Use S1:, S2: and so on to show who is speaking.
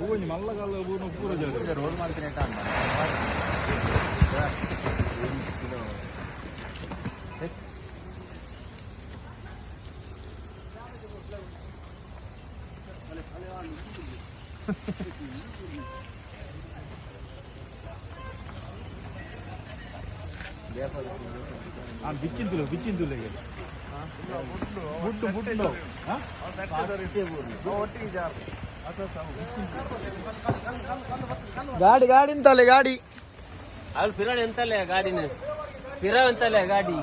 S1: ಮಲ್ಲಗಾಲ ಪೂರ ಜಾಗ ರೋಡ್ ಮಾಡ್ತೀನಿ ಬಿಚ್ಚಿಂದು ಗಾಡಿ ಗಾಡಿ ಎಂತಲ್ಲ ಗಾಡಿ
S2: ಅವ್ರು ಪಿರಾಣಿ ಎಂತಲ್ಲೇ ಗಾಡಿನ ಪಿರಾ ಎಂತಲ್ಲೇ ಗಾಡಿ